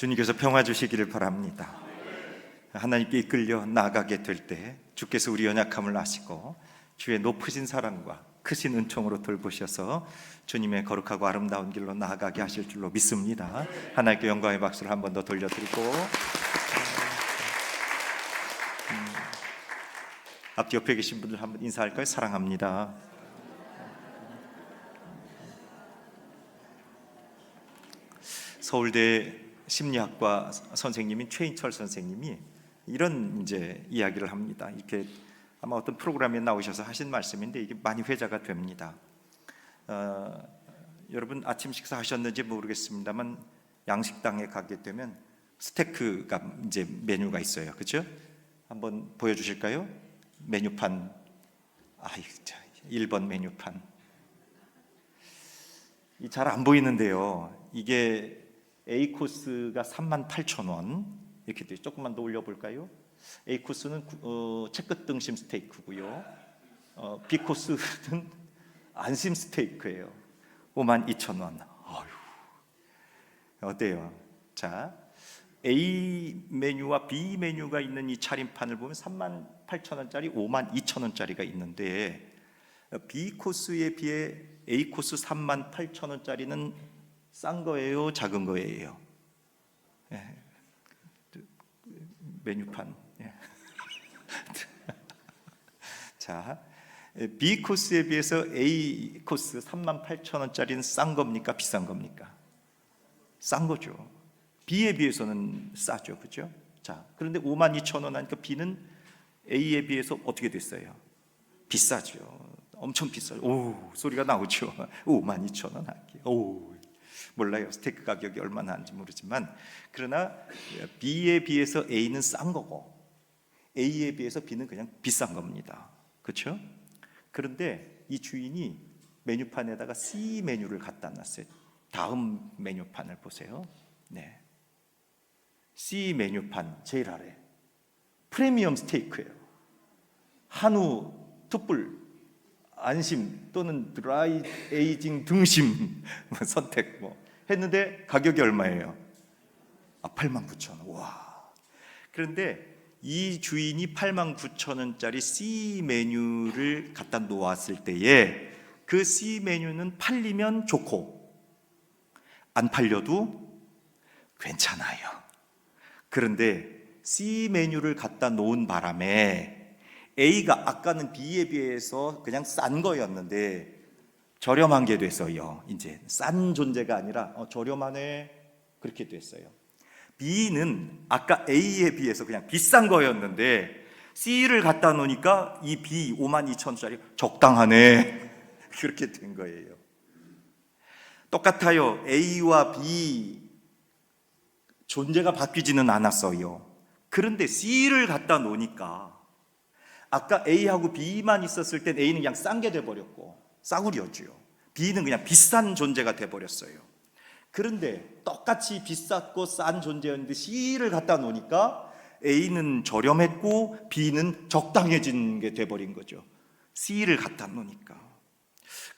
주님께서 평화 주시기를 바랍니다. 하나님께 이끌려 나아가게 될 때 주께서 우리 연약함을 아시고 주의 높으신 사랑과 크신 은총으로 돌보셔서 주님의 거룩하고 아름다운 길로 나아가게 하실 줄로 믿습니다. 하나님께 영광의 박수를 한 번 더 돌려드리고, 앞뒤 옆에 계신 분들 한번 인사할까요? 사랑합니다. 서울대 심리학과 선생님인 최인철 선생님이 이런 이제 이야기를 합니다. 이렇게 아마 어떤 프로그램에 나오셔서 하신 말씀인데 이게 많이 회자가 됩니다. 여러분 아침 식사 하셨는지 모르겠습니다만 양식당에 가게 되면 스테이크가 이제 메뉴가 있어요. 그렇죠? 한번 보여주실까요? 메뉴판. 1번 메뉴판. 잘 안 보이는데요. 이게 A 코스가 38,000원 이렇게 돼요. 조금만 더 올려볼까요? A 코스는 채끝 등심 스테이크고요. B 코스는 안심 스테이크예요. 52,000원. 어때요? 자, A 메뉴와 B 메뉴가 있는 이 차림판을 보면 38,000원짜리, 52,000원짜리가 있는데 B 코스에 비해 A 코스 38,000원짜리는 싼 거예요, 작은 거예요? 예. 메뉴판. 예. 자, B 코스에 비해서 A 코스 38,000원짜리는 싼 겁니까, 비싼 겁니까? 싼 거죠. B에 비해서는 싸죠, 그렇죠? 자, 그런데 52,000원 하니까 B는 A에 비해서 어떻게 됐어요? 비싸죠. 엄청 비싸요. 오, 소리가 나오죠. 52,000원 할게요. 오, 몰라요. 스테이크 가격이 얼마나 하는지 모르지만, 그러나 B에 비해서 A는 싼 거고 A에 비해서 B는 그냥 비싼 겁니다. 그렇죠? 그런데 이 주인이 메뉴판에다가 C 메뉴를 갖다 놨어요. 다음 메뉴판을 보세요. 네, C 메뉴판 제일 아래 프리미엄 스테이크예요. 한우, 툭불, 안심 또는 드라이 에이징 등심 선택 했는데 가격이 얼마예요? 89,000원. 와. 그런데 이 주인이 89,000원짜리 C 메뉴를 갖다 놓았을 때에 그 C 메뉴는 팔리면 좋고 안 팔려도 괜찮아요. 그런데 C 메뉴를 갖다 놓은 바람에 A가 아까는 B에 비해서 그냥 싼 거였는데 저렴한 게 됐어요. 이제 싼 존재가 아니라 저렴하네 그렇게 됐어요. B는 아까 A에 비해서 그냥 비싼 거였는데 C를 갖다 놓으니까 이 B 52,000원짜리 적당하네 그렇게 된 거예요. 똑같아요. A와 B 존재가 바뀌지는 않았어요. 그런데 C를 갖다 놓으니까 아까 A하고 B만 있었을 땐 A는 그냥 싼 게 돼버렸고 싸구려죠. B는 그냥 비싼 존재가 돼버렸어요. 그런데 똑같이 비쌌고 싼 존재였는데 C를 갖다 놓으니까 A는 저렴했고 B는 적당해진 게 돼버린 거죠. C를 갖다 놓으니까.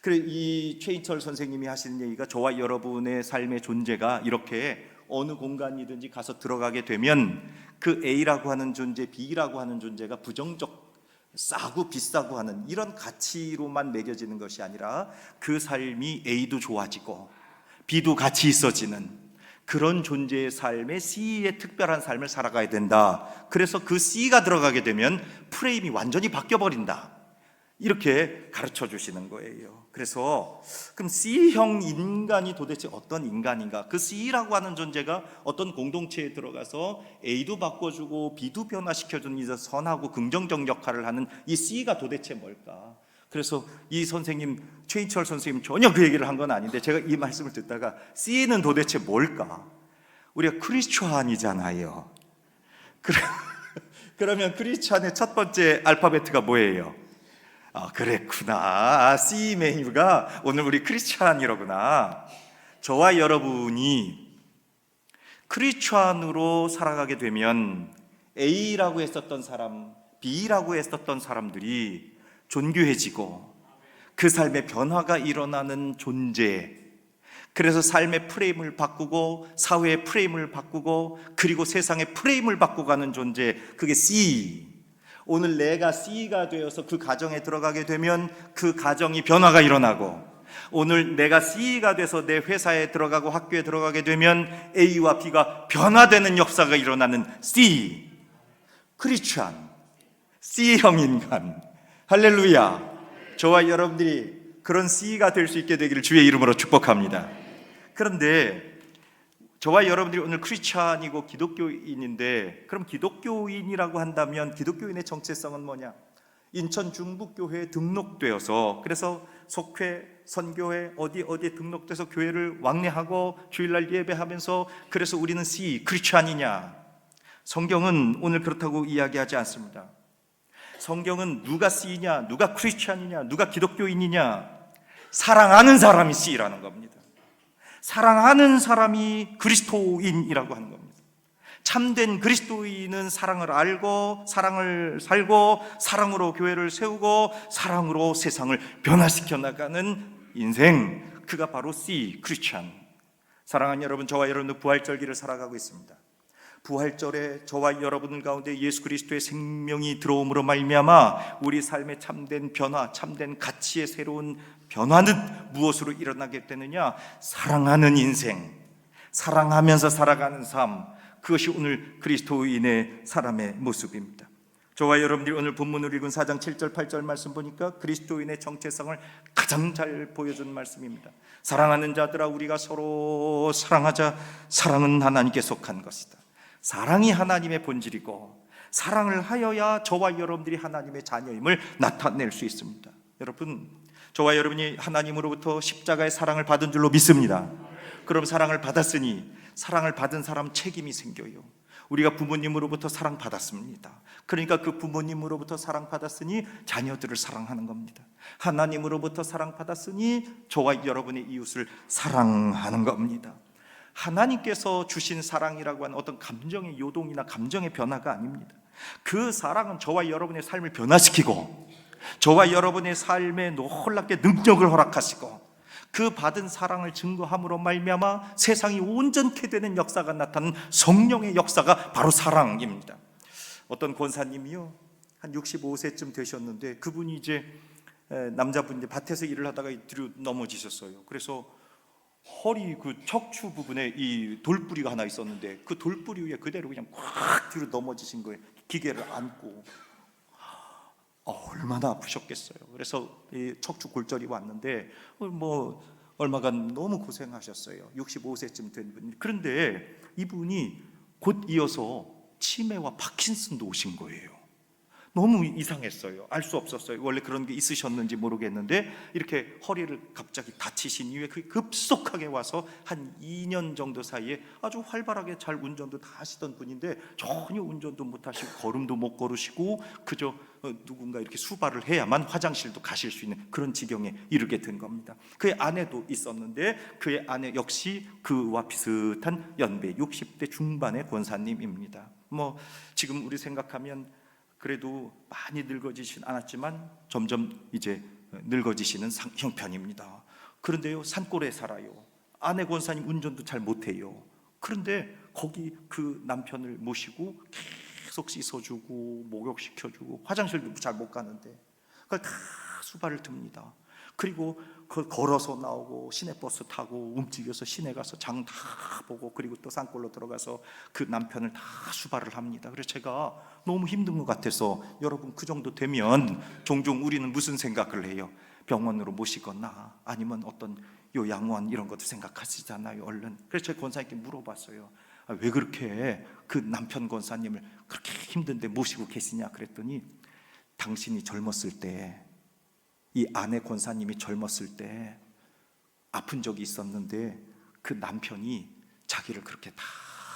그래, 이 최인철 선생님이 하시는 얘기가 저와 여러분의 삶의 존재가 이렇게 어느 공간이든지 가서 들어가게 되면 그 A라고 하는 존재, B라고 하는 존재가 부정적 싸고 비싸고 하는 이런 가치로만 매겨지는 것이 아니라 그 삶이 A도 좋아지고 B도 같이 있어지는 그런 존재의 삶에 C의 특별한 삶을 살아가야 된다. 그래서 그 C가 들어가게 되면 프레임이 완전히 바뀌어버린다. 이렇게 가르쳐 주시는 거예요. 그래서 그럼 C형 인간이 도대체 어떤 인간인가? 그 C라고 하는 존재가 어떤 공동체에 들어가서 A도 바꿔주고 B도 변화시켜주는 이 선하고 긍정적 역할을 하는 이 C가 도대체 뭘까? 그래서 이 선생님 최인철 선생님 전혀 그 얘기를 한 건 아닌데 제가 이 말씀을 듣다가 C는 도대체 뭘까? 우리가 크리스찬이잖아요. 그러면 크리스찬의 첫 번째 알파벳가 뭐예요? 그랬구나. C 메뉴가 오늘 우리 크리스찬이로구나. 저와 여러분이 크리스찬으로 살아가게 되면 A라고 했었던 사람, B라고 했었던 사람들이 존귀해지고 그 삶에 변화가 일어나는 존재, 그래서 삶의 프레임을 바꾸고 사회의 프레임을 바꾸고 그리고 세상의 프레임을 바꿔가는 존재, 그게 C. 오늘 내가 C가 되어서 그 가정에 들어가게 되면 그 가정이 변화가 일어나고, 오늘 내가 C가 돼서 내 회사에 들어가고 학교에 들어가게 되면 A와 B가 변화되는 역사가 일어나는 C. 크리스찬, C형 인간. 할렐루야. 저와 여러분들이 그런 C가 될 수 있게 되기를 주의 이름으로 축복합니다. 그런데 저와 여러분들이 오늘 크리스찬이고 기독교인인데, 그럼 기독교인이라고 한다면 기독교인의 정체성은 뭐냐? 인천 중북교회에 등록되어서, 그래서 속회, 선교회 어디에 등록돼서 교회를 왕래하고 주일날 예배하면서, 그래서 우리는 C, 크리스찬이냐? 성경은 오늘 그렇다고 이야기하지 않습니다. 성경은 누가 C냐, 누가 크리스찬이냐, 누가 기독교인이냐, 사랑하는 사람이 C라는 겁니다. 사랑하는 사람이 그리스도인이라고 하는 겁니다. 참된 그리스도인은 사랑을 알고 사랑을 살고 사랑으로 교회를 세우고 사랑으로 세상을 변화시켜 나가는 인생, 그가 바로 C, 크리스찬. 사랑하는 여러분, 저와 여러분은 부활절기를 살아가고 있습니다. 부활절에 저와 여러분 가운데 예수 그리스도의 생명이 들어옴으로 말미암아 우리 삶의 참된 변화, 참된 가치의 새로운 변화는 무엇으로 일어나게 되느냐? 사랑하는 인생, 사랑하면서 살아가는 삶, 그것이 오늘 그리스도인의 사람의 모습입니다. 저와 여러분들이 오늘 본문을 읽은 4장 7절 8절 말씀 보니까 그리스도인의 정체성을 가장 잘 보여준 말씀입니다. 사랑하는 자들아, 우리가 서로 사랑하자. 사랑은 하나님께 속한 것이다. 사랑이 하나님의 본질이고, 사랑을 하여야 저와 여러분들이 하나님의 자녀임을 나타낼 수 있습니다. 여러분, 저와 여러분이 하나님으로부터 십자가의 사랑을 받은 줄로 믿습니다. 그럼 사랑을 받았으니 사랑을 받은 사람 책임이 생겨요. 우리가 부모님으로부터 사랑받았습니다. 그러니까 그 부모님으로부터 사랑받았으니 자녀들을 사랑하는 겁니다. 하나님으로부터 사랑받았으니 저와 여러분의 이웃을 사랑하는 겁니다. 하나님께서 주신 사랑이라고 하는 어떤 감정의 요동이나 감정의 변화가 아닙니다. 그 사랑은 저와 여러분의 삶을 변화시키고 저와 여러분의 삶에 놀랍게 능력을 허락하시고 그 받은 사랑을 증거함으로 말미암아 세상이 온전케 되는 역사가 나타나는 성령의 역사가 바로 사랑입니다. 어떤 권사님이요, 한 65세쯤 되셨는데 그분이 이제 남자분인데 밭에서 일을 하다가 뒤로 넘어지셨어요. 그래서 허리 그 척추 부분에 이 돌뿌리가 하나 있었는데 그 돌뿌리 위에 그대로 그냥 꽉 뒤로 넘어지신 거예요. 기계를 안고. 얼마나 아프셨겠어요. 그래서 이 척추 골절이 왔는데 뭐 얼마간 너무 고생하셨어요. 65세쯤 된 분. 그런데 이분이 곧 이어서 치매와 파킨슨도 오신 거예요. 너무 이상했어요. 알 수 없었어요. 원래 그런 게 있으셨는지 모르겠는데 이렇게 허리를 갑자기 다치신 이후에 그게 급속하게 와서 한 2년 정도 사이에 아주 활발하게 잘 운전도 다 하시던 분인데 전혀 운전도 못 하시고 걸음도 못 걸으시고 그저 누군가 이렇게 수발을 해야만 화장실도 가실 수 있는 그런 지경에 이르게 된 겁니다. 그의 아내도 있었는데 그의 아내 역시 그와 비슷한 연배 60대 중반의 권사님입니다. 뭐 지금 우리 생각하면 그래도 많이 늙어지진 않았지만 점점 이제 늙어지시는 형편입니다. 그런데요, 산골에 살아요. 아내 권사님 운전도 잘 못해요. 그런데 거기 그 남편을 모시고 계속 씻어주고 목욕시켜주고 화장실도 잘 못 가는데 그걸 다 수발을 듭니다. 그리고 그걸 걸어서 나오고 시내버스 타고 움직여서 시내 가서 장 다 보고 그리고 또 산골로 들어가서 그 남편을 다 수발을 합니다. 그래서 제가 너무 힘든 것 같아서 여러분 그 정도 되면 종종 우리는 무슨 생각을 해요? 병원으로 모시거나 아니면 어떤 요양원 이런 것도 생각하시잖아요. 얼른. 그래서 제가 권사님께 물어봤어요. 왜 그렇게 그 남편 권사님을 그렇게 힘든데 모시고 계시냐 그랬더니 당신이 젊었을 때 이 아내 권사님이 젊었을 때 아픈 적이 있었는데 그 남편이 자기를 그렇게 다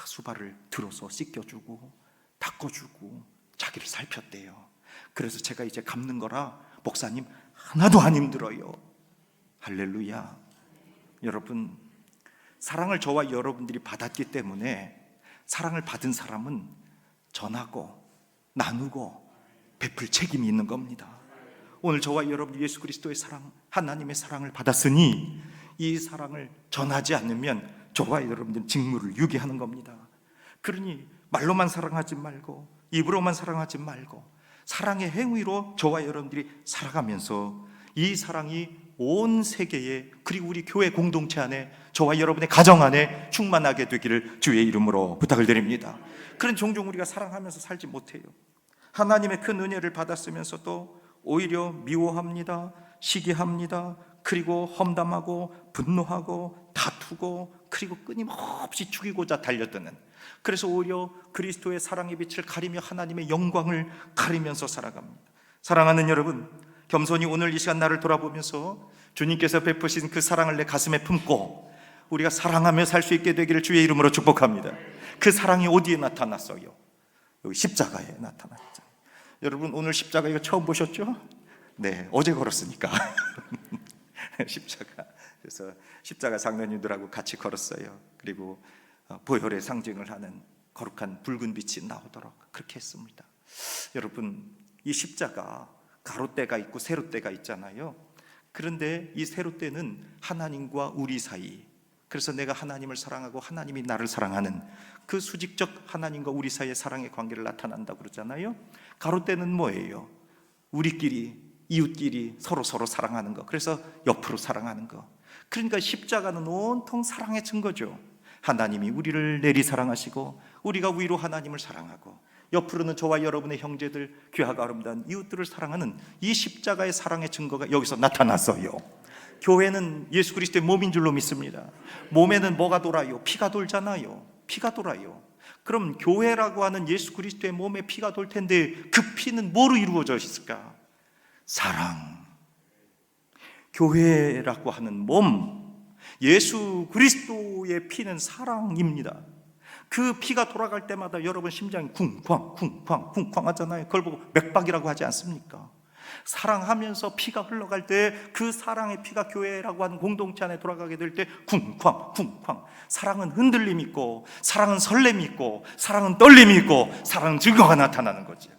수발을 들어서 씻겨주고 닦아주고 자기를 살폈대요. 그래서 제가 이제 갚는 거라 목사님 하나도 안 힘들어요. 할렐루야. 여러분, 사랑을 저와 여러분들이 받았기 때문에 사랑을 받은 사람은 전하고 나누고 베풀 책임이 있는 겁니다. 오늘 저와 여러분 예수 그리스도의 사랑, 하나님의 사랑을 받았으니 이 사랑을 전하지 않으면 저와 여러분들 직무를 유기하는 겁니다. 그러니 말로만 사랑하지 말고 입으로만 사랑하지 말고 사랑의 행위로 저와 여러분들이 살아가면서 이 사랑이 온 세계에, 그리고 우리 교회 공동체 안에, 저와 여러분의 가정 안에 충만하게 되기를 주의 이름으로 부탁을 드립니다. 그런 종종 우리가 사랑하면서 살지 못해요. 하나님의 큰 은혜를 받았으면서도 오히려 미워합니다, 시기합니다, 그리고 험담하고 분노하고 다투고, 그리고 끊임없이 죽이고자 달려드는, 그래서 오히려 그리스도의 사랑의 빛을 가리며 하나님의 영광을 가리면서 살아갑니다. 사랑하는 여러분, 겸손히 오늘 이 시간 나를 돌아보면서 주님께서 베푸신 그 사랑을 내 가슴에 품고 우리가 사랑하며 살 수 있게 되기를 주의 이름으로 축복합니다. 그 사랑이 어디에 나타났어요? 여기 십자가에 나타났죠. 여러분, 오늘 십자가 이거 처음 보셨죠? 네, 어제 걸었으니까. 십자가. 그래서 십자가 장로님들하고 같이 걸었어요. 그리고 보혈의 상징을 하는 거룩한 붉은 빛이 나오도록 그렇게 했습니다. 여러분, 이 십자가 가로대가 있고 세로대가 있잖아요. 그런데 이 세로대는 하나님과 우리 사이, 그래서 내가 하나님을 사랑하고 하나님이 나를 사랑하는 그 수직적 하나님과 우리 사이의 사랑의 관계를 나타난다고 그러잖아요. 가로대는 뭐예요? 우리끼리, 이웃끼리 서로 사랑하는 거, 그래서 옆으로 사랑하는 거. 그러니까 십자가는 온통 사랑의 증거죠. 하나님이 우리를 내리 사랑하시고 우리가 위로 하나님을 사랑하고 옆으로는 저와 여러분의 형제들, 귀하고 아름다운 이웃들을 사랑하는 이 십자가의 사랑의 증거가 여기서 나타났어요. 교회는 예수 그리스도의 몸인 줄로 믿습니다. 몸에는 뭐가 돌아요? 피가 돌잖아요. 피가 돌아요. 그럼 교회라고 하는 예수 그리스도의 몸에 피가 돌 텐데 그 피는 뭐로 이루어져 있을까? 사랑. 교회라고 하는 몸, 예수 그리스도의 피는 사랑입니다. 그 피가 돌아갈 때마다 여러분 심장이 쿵쾅 하잖아요. 그걸 보고 맥박이라고 하지 않습니까? 사랑하면서 피가 흘러갈 때 그 사랑의 피가 교회라고 하는 공동체 안에 돌아가게 될 때 쿵쾅. 사랑은 흔들림이 있고, 사랑은 설렘이 있고, 사랑은 떨림이 있고, 사랑은 증거가 나타나는 거죠.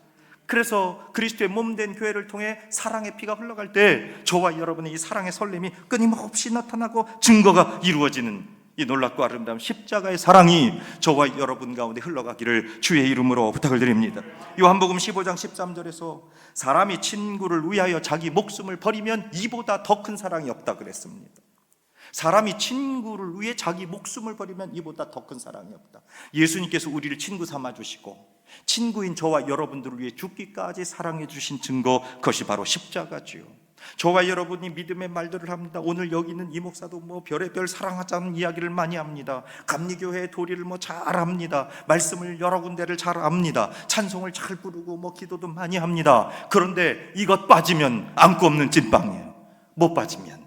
그래서 그리스도의 몸된 교회를 통해 사랑의 피가 흘러갈 때 저와 여러분의 이 사랑의 설렘이 끊임없이 나타나고 증거가 이루어지는 이 놀랍고 아름다운 십자가의 사랑이 저와 여러분 가운데 흘러가기를 주의 이름으로 부탁을 드립니다. 요한복음 15장 13절에서 사람이 친구를 위하여 자기 목숨을 버리면 이보다 더 큰 사랑이 없다 그랬습니다. 사람이 친구를 위해 자기 목숨을 버리면 이보다 더 큰 사랑이 없다. 예수님께서 우리를 친구 삼아 주시고 친구인 저와 여러분들을 위해 죽기까지 사랑해 주신 증거, 그것이 바로 십자가지요. 저와 여러분이 믿음의 말들을 합니다. 오늘 여기 있는 이 목사도 별의별 사랑하자는 이야기를 많이 합니다. 감리교회의 도리를 잘합니다. 말씀을 여러 군데를 잘 압니다. 찬송을 잘 부르고 기도도 많이 합니다. 그런데 이것 빠지면 안고 없는 찐빵이에요. 못 빠지면.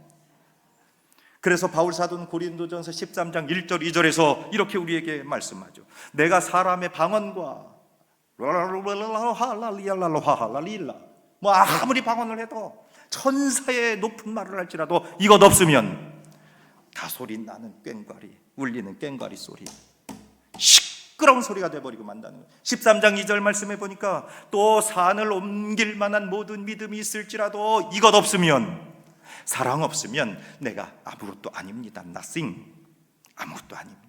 그래서 바울 사도는 고린도전서 13장 1절 2절에서 이렇게 우리에게 말씀하죠. 내가 사람의 방언과 아무리 방언을 해도 천사의 높은 말을 할지라도 이것 없으면 가소리 나는 꽹과리, 울리는 꽹과리 소리, 시끄러운 소리가 돼버리고 만다는 거예요. 13장 2절 말씀해 보니까 또 산을 옮길 만한 모든 믿음이 있을지라도 이것 없으면, 사랑 없으면 내가 아무것도 아닙니다. Nothing. 아무것도 아닙니다.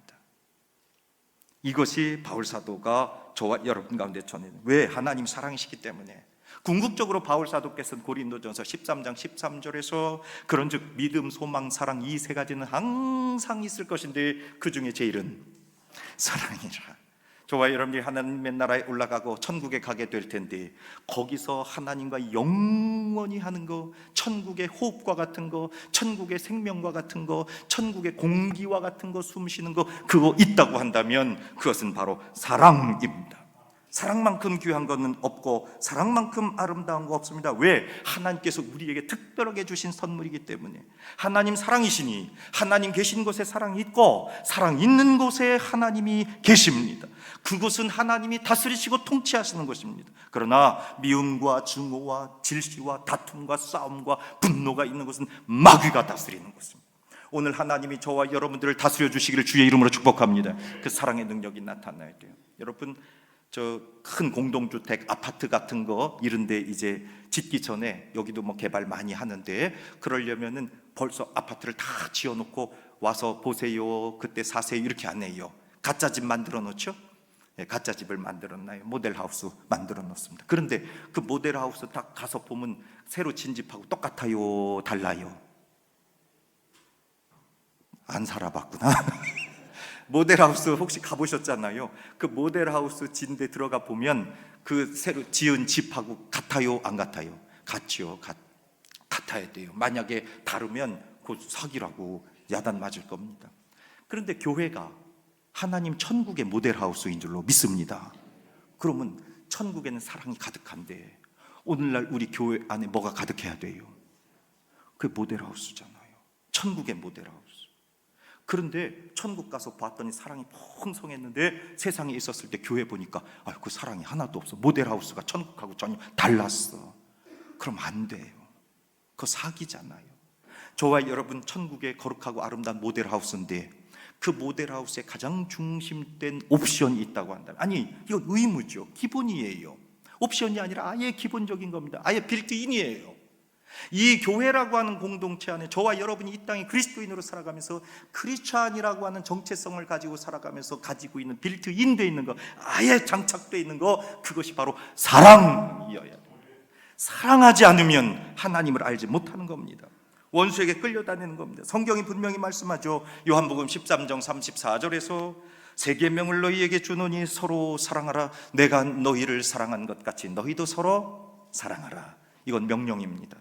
이것이 바울 사도가 저와 여러분 가운데 전해는, 왜? 하나님 사랑이시기 때문에. 궁극적으로 바울 사도께서는 고린도전서 13장 13절에서 그런즉 믿음, 소망, 사랑 이 세 가지는 항상 있을 것인데 그 중에 제일은 사랑이라. 저와 여러분들이 하나님의 나라에 올라가고 천국에 가게 될 텐데 거기서 하나님과 영원히 하는 거, 천국의 호흡과 같은 거, 천국의 생명과 같은 거, 천국의 공기와 같은 거, 숨 쉬는 거, 그거 있다고 한다면 그것은 바로 사랑입니다. 사랑만큼 귀한 것은 없고 사랑만큼 아름다운 거 없습니다. 왜? 하나님께서 우리에게 특별하게 주신 선물이기 때문에. 하나님 사랑이시니 하나님 계신 곳에 사랑이 있고 사랑 있는 곳에 하나님이 계십니다. 그곳은 하나님이 다스리시고 통치하시는 것입니다. 그러나 미움과 증오와 질시와 다툼과 싸움과 분노가 있는 곳은 마귀가 다스리는 곳입니다. 오늘 하나님이 저와 여러분들을 다스려 주시기를 주의 이름으로 축복합니다. 그 사랑의 능력이 나타나야 돼요. 여러분, 저 큰 공동주택 아파트 같은 거 이런데 이제 짓기 전에, 여기도 뭐 개발 많이 하는데, 그러려면은 벌써 아파트를 다 지어놓고 와서 보세요, 그때 사세요 이렇게 안 해요. 가짜 집 만들어 놓죠. 예, 가짜 집을 만들어 놔요. 모델하우스 만들어 놓습니다. 그런데 그 모델하우스 딱 가서 보면 새로 진 집하고 똑같아요, 달라요? 안 살아봤구나. 모델하우스 혹시 가보셨잖아요. 그 모델하우스 진데 들어가 보면 그 새로 지은 집하고 같아요, 안 같아요? 같죠. 같아야 돼요. 만약에 다르면 곧 사기라고 야단 맞을 겁니다. 그런데 교회가 하나님 천국의 모델하우스인 줄로 믿습니다. 그러면 천국에는 사랑이 가득한데 오늘날 우리 교회 안에 뭐가 가득해야 돼요? 그게 모델하우스잖아요. 천국의 모델하우스. 그런데 천국 가서 봤더니 사랑이 풍성했는데 세상에 있었을 때 교회 보니까 그 사랑이 하나도 없어. 모델하우스가 천국하고 전혀 달랐어. 그럼 안 돼요. 그거 사기잖아요. 저와 여러분 천국의 거룩하고 아름다운 모델하우스인데 그 모델하우스의 가장 중심된 옵션이 있다고 한다면, 아니 이거 의무죠. 기본이에요. 옵션이 아니라 아예 기본적인 겁니다. 아예 빌트인이에요. 이 교회라고 하는 공동체 안에 저와 여러분이 이 땅에 그리스도인으로 살아가면서 크리스찬이라고 하는 정체성을 가지고 살아가면서 가지고 있는 빌트인 돼 있는 거, 아예 장착되어 있는 거, 그것이 바로 사랑이어야 돼요. 사랑하지 않으면 하나님을 알지 못하는 겁니다. 원수에게 끌려다니는 겁니다. 성경이 분명히 말씀하죠. 요한복음 13장 34절에서 새 계명을 너희에게 주노니 서로 사랑하라. 내가 너희를 사랑한 것 같이 너희도 서로 사랑하라. 이건 명령입니다.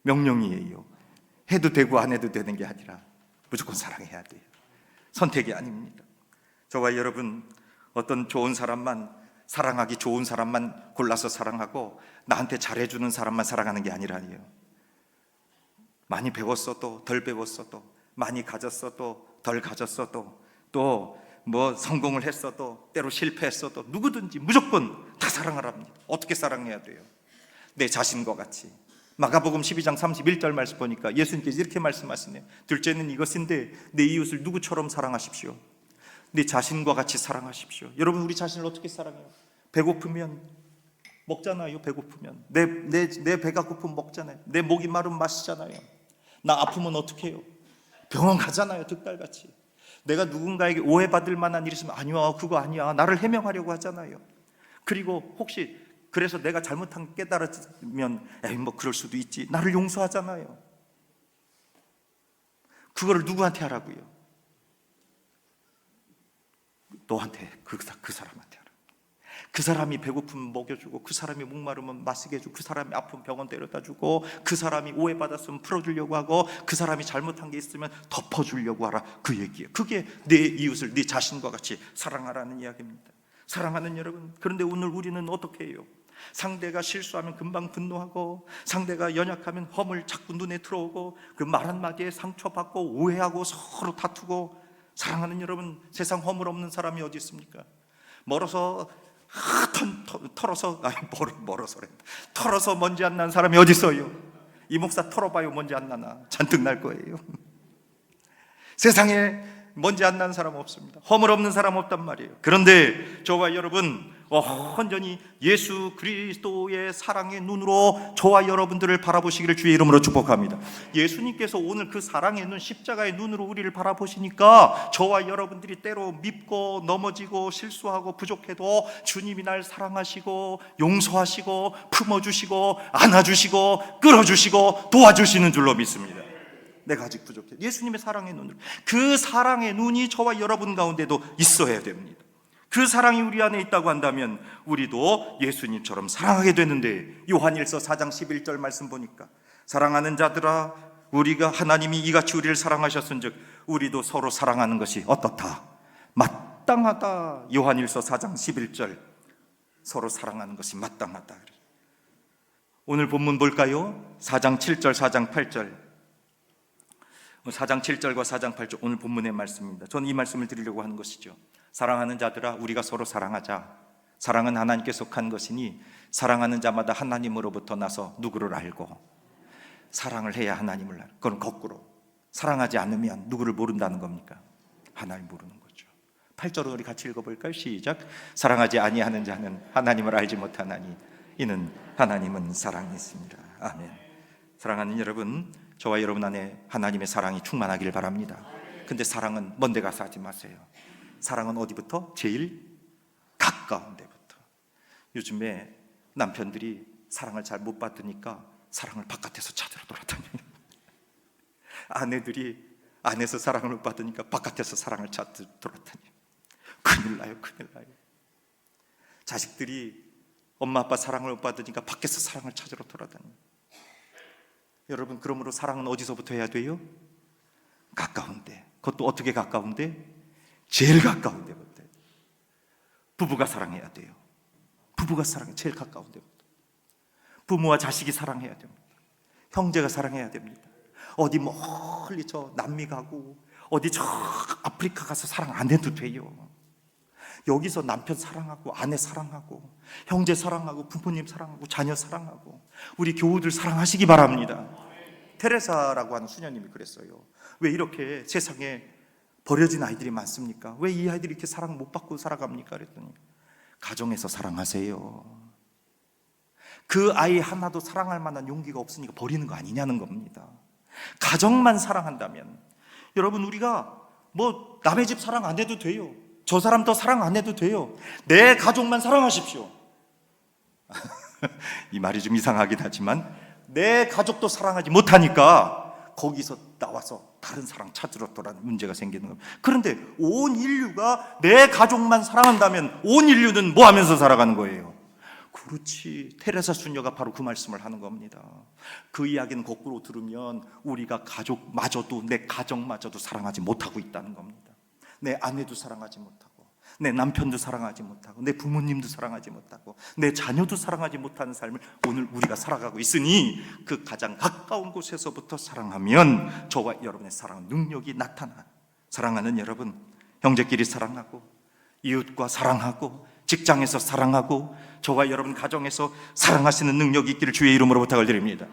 명령이에요. 해도 되고 안 해도 되는 게 아니라 무조건 사랑해야 돼요. 선택이 아닙니다. 저와 여러분, 어떤 좋은 사람만, 사랑하기 좋은 사람만 골라서 사랑하고 나한테 잘해주는 사람만 사랑하는 게 아니라니요. 많이 배웠어도 덜 배웠어도, 많이 가졌어도 덜 가졌어도, 또 뭐 성공을 했어도 때로 실패했어도 누구든지 무조건 다 사랑하랍니다. 어떻게 사랑해야 돼요? 내 자신과 같이. 마가복음 12장 31절 말씀 보니까 예수님께서 이렇게 말씀하시네요. 둘째는 이것인데 내 이웃을 누구처럼 사랑하십시오. 내 자신과 같이 사랑하십시오. 여러분, 우리 자신을 어떻게 사랑해요? 배고프면 먹잖아요. 배고프면 내 배가 고프면 먹잖아요. 내 목이 마르면 마시잖아요. 나 아프면 어떻게 해요? 병원 가잖아요. 득달같이. 내가 누군가에게 오해받을 만한 일이 있으면 아니야, 그거 아니야, 나를 해명하려고 하잖아요. 그리고 혹시 그래서 내가 잘못한 게 깨달아지면 에이 뭐 그럴 수도 있지, 나를 용서하잖아요. 그거를 누구한테 하라고요? 너한테, 그 사람한테 하라. 그 사람이 배고프면 먹여주고, 그 사람이 목마르면 마시게 해주고, 그 사람이 아프면 병원 데려다주고, 그 사람이 오해받았으면 풀어주려고 하고, 그 사람이 잘못한 게 있으면 덮어주려고 하라. 그 얘기예요. 그게 내 이웃을 내 자신과 같이 사랑하라는 이야기입니다. 사랑하는 여러분, 그런데 오늘 우리는 어떻게 해요? 상대가 실수하면 금방 분노하고, 상대가 연약하면 허물 자꾸 눈에 들어오고, 그 말 한마디에 상처받고 오해하고 서로 다투고. 사랑하는 여러분, 세상 허물 없는 사람이 어디 있습니까? 멀어서 털어서 먼지 안 난 사람이 어디 있어요? 이 목사 털어봐요, 먼지 안 나나? 잔뜩 날 거예요. 세상에 먼지 안 난 사람 없습니다. 허물 없는 사람 없단 말이에요. 그런데 저와 여러분, 온전히 예수 그리스도의 사랑의 눈으로 저와 여러분들을 바라보시기를 주의 이름으로 축복합니다. 예수님께서 오늘 그 사랑의 눈, 십자가의 눈으로 우리를 바라보시니까 저와 여러분들이 때로 밉고 넘어지고 실수하고 부족해도 주님이 날 사랑하시고 용서하시고 품어주시고 안아주시고 끌어주시고 도와주시는 줄로 믿습니다. 내가 아직 부족해. 예수님의 사랑의 눈으로. 그 사랑의 눈이 저와 여러분 가운데도 있어야 됩니다. 그 사랑이 우리 안에 있다고 한다면 우리도 예수님처럼 사랑하게 되는데, 요한일서 4장 11절 말씀 보니까 사랑하는 자들아, 우리가 하나님이 이같이 우리를 사랑하셨은즉 우리도 서로 사랑하는 것이 어떻다? 마땅하다. 요한일서 4장 11절, 서로 사랑하는 것이 마땅하다. 오늘 본문 볼까요? 4장 7절 4장 8절. 4장 7절과 4장 8절 오늘 본문의 말씀입니다. 저는 이 말씀을 드리려고 하는 것이죠. 사랑하는 자들아, 우리가 서로 사랑하자. 사랑은 하나님께 속한 것이니 사랑하는 자마다 하나님으로부터 나서 누구를 알고, 사랑을 해야 하나님을 알고. 그건 거꾸로, 사랑하지 않으면 누구를 모른다는 겁니까? 하나님 모르는 거죠. 8절은 우리 같이 읽어볼까요? 시작. 사랑하지 아니하는 자는 하나님을 알지 못하나니 이는 하나님은 사랑이 있습니다. 아멘. 사랑하는 여러분, 저와 여러분 안에 하나님의 사랑이 충만하길 바랍니다. 근데 사랑은 먼 데 가서 하지 마세요. 사랑은 어디부터? 제일 가까운 데부터. 요즘에 남편들이 사랑을 잘 못 받으니까 사랑을 바깥에서 찾으러 돌아다녀요. 아내들이 안에서 사랑을 못 받으니까 바깥에서 사랑을 찾으러 돌아다녀요. 큰일 나요, 큰일 나요. 자식들이 엄마 아빠 사랑을 못 받으니까 밖에서 사랑을 찾으러 돌아다녀요. 여러분, 그러므로 사랑은 어디서부터 해야 돼요? 가까운데. 그것도 어떻게 가까운데? 제일 가까운 데부터. 부부가 사랑해야 돼요. 부부가 사랑해, 제일 가까운 데부터. 부모와 자식이 사랑해야 됩니다. 형제가 사랑해야 됩니다. 어디 멀리 저 남미 가고 어디 저 아프리카 가서 사랑 안 해도 돼요. 여기서 남편 사랑하고 아내 사랑하고 형제 사랑하고 부모님 사랑하고 자녀 사랑하고 우리 교우들 사랑하시기 바랍니다. 테레사라고 하는 수녀님이 그랬어요. 왜 이렇게 세상에 버려진 아이들이 많습니까? 왜 이 아이들이 이렇게 사랑 못 받고 살아갑니까? 그랬더니 가정에서 사랑하세요. 그 아이 하나도 사랑할 만한 용기가 없으니까 버리는 거 아니냐는 겁니다. 가정만 사랑한다면, 여러분, 우리가 뭐 남의 집 사랑 안 해도 돼요. 저 사람 더 사랑 안 해도 돼요. 내 가족만 사랑하십시오. 이 말이 좀 이상하긴 하지만 내 가족도 사랑하지 못하니까 거기서 나와서 다른 사랑 찾으러 돌아다니는 문제가 생기는 겁니다. 그런데 온 인류가 내 가족만 사랑한다면 온 인류는 뭐 하면서 살아가는 거예요? 그렇지, 테레사 수녀가 바로 그 말씀을 하는 겁니다. 그 이야기는 거꾸로 들으면 우리가 가족마저도, 내 가정마저도 사랑하지 못하고 있다는 겁니다. 내 아내도 사랑하지 못하고, 내 남편도 사랑하지 못하고, 내 부모님도 사랑하지 못하고, 내 자녀도 사랑하지 못하는 삶을 오늘 우리가 살아가고 있으니 그 가장 가까운 곳에서부터 사랑하면 저와 여러분의 사랑 능력이 나타나. 사랑하는 여러분, 형제끼리 사랑하고, 이웃과 사랑하고, 직장에서 사랑하고, 저와 여러분 가정에서 사랑하시는 능력이 있기를 주의 이름으로 부탁을 드립니다.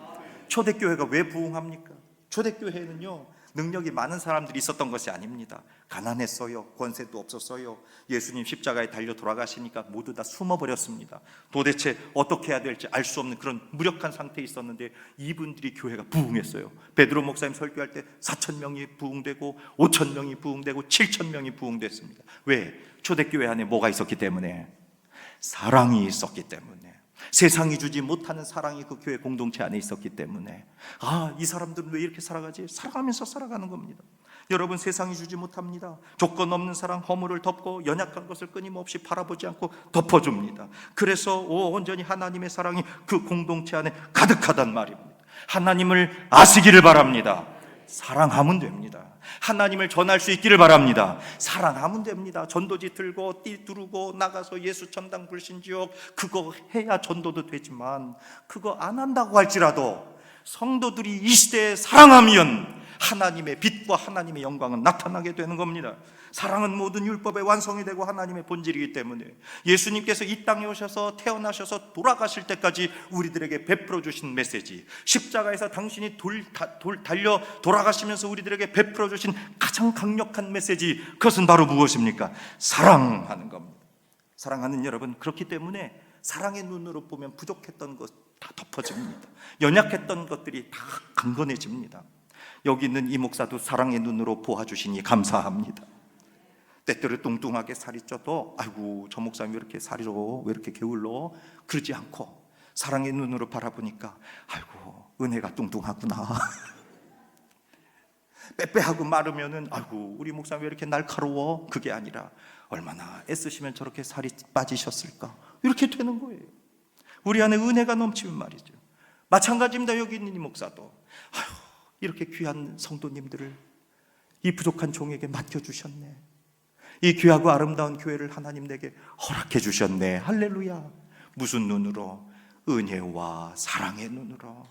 초대교회가 왜 부흥합니까? 초대교회는요, 능력이 많은 사람들이 있었던 것이 아닙니다. 가난했어요. 권세도 없었어요. 예수님 십자가에 달려 돌아가시니까 모두 다 숨어버렸습니다. 도대체 어떻게 해야 될지 알 수 없는 그런 무력한 상태에 있었는데 이분들이 교회가 부흥했어요. 베드로 목사님 설교할 때 4,000명이 부흥되고 5,000명이 부흥되고 7,000명이 부흥됐습니다. 왜? 초대교회 안에 뭐가 있었기 때문에? 사랑이 있었기 때문에. 세상이 주지 못하는 사랑이 그 교회 공동체 안에 있었기 때문에, 이 사람들은 왜 이렇게 살아가지? 사랑하면서 살아가는 겁니다. 여러분, 세상이 주지 못합니다. 조건 없는 사랑, 허물을 덮고 연약한 것을 끊임없이 바라보지 않고 덮어줍니다. 그래서 온전히 하나님의 사랑이 그 공동체 안에 가득하단 말입니다. 하나님을 아시기를 바랍니다. 사랑하면 됩니다. 하나님을 전할 수 있기를 바랍니다. 사랑하면 됩니다. 전도지 들고 띠 두르고 나가서 예수 전당 불신지옥 그거 해야 전도도 되지만, 그거 안 한다고 할지라도 성도들이 이 시대에 사랑하면 하나님의 빛과 하나님의 영광은 나타나게 되는 겁니다. 사랑은 모든 율법의 완성이 되고 하나님의 본질이기 때문에 예수님께서 이 땅에 오셔서 태어나셔서 돌아가실 때까지 우리들에게 베풀어 주신 메시지, 십자가에서 당신이 달려 돌아가시면서 우리들에게 베풀어 주신 가장 강력한 메시지, 그것은 바로 무엇입니까? 사랑하는 겁니다. 사랑하는 여러분, 그렇기 때문에 사랑의 눈으로 보면 부족했던 것 다 덮어집니다. 연약했던 것들이 다 강건해집니다. 여기 있는 이 목사도 사랑의 눈으로 보아주시니 감사합니다. 때때로 뚱뚱하게 살이 쪄도 아이고 저 목사님 왜 이렇게 살이로 왜 이렇게 게을러, 그러지 않고 사랑의 눈으로 바라보니까 아이고 은혜가 뚱뚱하구나. 빼빼하고 마르면은 아이고 우리 목사님 왜 이렇게 날카로워, 그게 아니라 얼마나 애쓰시면 저렇게 살이 빠지셨을까, 이렇게 되는 거예요. 우리 안에 은혜가 넘치면 말이죠. 마찬가지입니다. 여기 있는 이 목사도 이렇게 귀한 성도님들을 이 부족한 종에게 맡겨주셨네. 이 귀하고 아름다운 교회를 하나님 내게 허락해 주셨네. 할렐루야. 무슨 눈으로? 은혜와 사랑의 눈으로.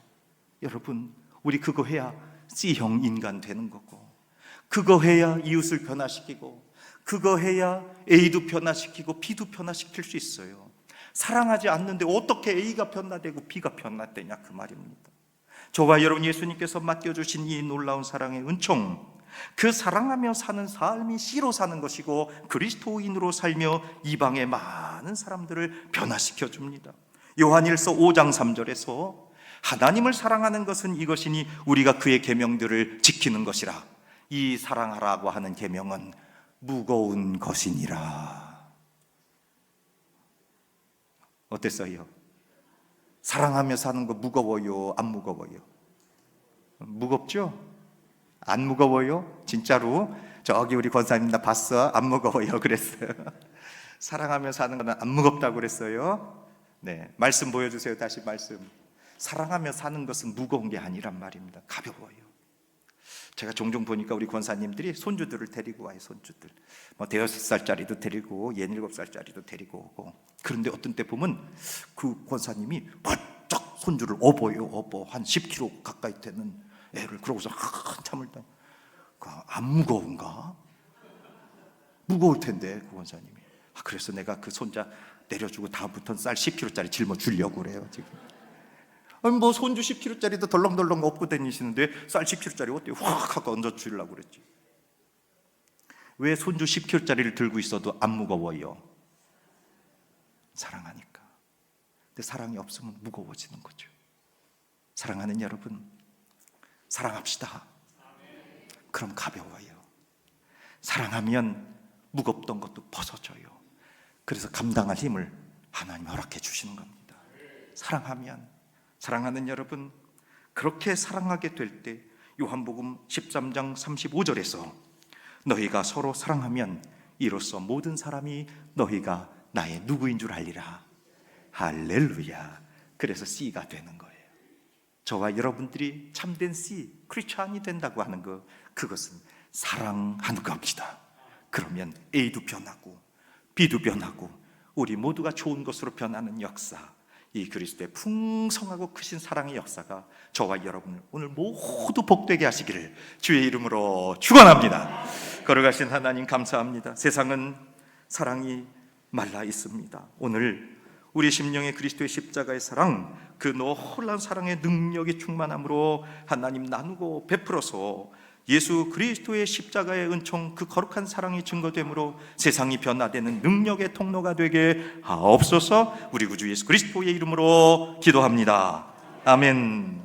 여러분, 우리 그거 해야 C형 인간 되는 거고, 그거 해야 이웃을 변화시키고, 그거 해야 A도 변화시키고 B도 변화시킬 수 있어요. 사랑하지 않는데 어떻게 A가 변화되고 B가 변화되냐, 그 말입니다. 저와 여러분, 예수님께서 맡겨주신 이 놀라운 사랑의 은총, 그 사랑하며 사는 삶이 씨로 사는 것이고 그리스도인으로 살며 이방의 많은 사람들을 변화시켜 줍니다. 요한일서 5장 3절에서 하나님을 사랑하는 것은 이것이니 우리가 그의 계명들을 지키는 것이라. 이 사랑하라고 하는 계명은 무거운 것이니라. 어땠어요? 사랑하며 사는 거 무거워요? 안 무거워요? 무겁죠? 안 무거워요? 진짜로? 저기 우리 권사님 나 봤어? 안 무거워요? 그랬어요. 사랑하며 사는 거는 안 무겁다고 그랬어요. 네, 말씀 보여주세요. 다시 말씀. 사랑하며 사는 것은 무거운 게 아니란 말입니다. 가벼워요. 제가 종종 보니까 우리 권사님들이 손주들을 데리고 와요. 손주들 뭐 5살짜리도 데리고 7살짜리도 데리고 오고. 그런데 어떤 때 보면 그 권사님이 바짝 손주를 업어요. 한 10kg 가까이 되는 애를. 그러고서 한참을 안 무거운가? 무거울 텐데 그 권사님이. 그래서 내가 그 손자 내려주고 다음부터는 쌀 10kg짜리 짊어 주려고 그래요 지금. 아니 뭐 손주 10kg짜리도 덜렁덜렁 업고 다니시는데 쌀 10kg짜리 어때요? 확 하고 얹어 주려고 그랬지. 왜 손주 10kg짜리를 들고 있어도 안 무거워요? 사랑하니까. 근데 사랑이 없으면 무거워지는 거죠. 사랑하는 여러분, 사랑합시다. 그럼 가벼워요. 사랑하면 무겁던 것도 벗어져요. 그래서 감당할 힘을 하나님 허락해 주시는 겁니다. 사랑하면. 사랑하는 여러분, 그렇게 사랑하게 될 때 요한복음 13장 35절에서 너희가 서로 사랑하면 이로써 모든 사람이 너희가 나의 누구인 줄 알리라. 할렐루야. 그래서 C가 되는 거예요. 저와 여러분들이 참된 C, 크리스찬이 된다고 하는 것, 그것은 사랑하는 겁니다. 그러면 A도 변하고 B도 변하고 우리 모두가 좋은 것으로 변하는 역사, 이 그리스도의 풍성하고 크신 사랑의 역사가 저와 여러분을 오늘 모두 복되게 하시기를 주의 이름으로 축원합니다. 걸어가신 하나님 감사합니다. 세상은 사랑이 말라 있습니다. 오늘 우리 심령의 그리스도의 십자가의 사랑, 그 놀라운 사랑의 능력이 충만함으로 하나님 나누고 베풀어서 예수 그리스도의 십자가의 은총, 그 거룩한 사랑이 증거되므로 세상이 변화되는 능력의 통로가 되게 하옵소서. 우리 구주 예수 그리스도의 이름으로 기도합니다. 아멘.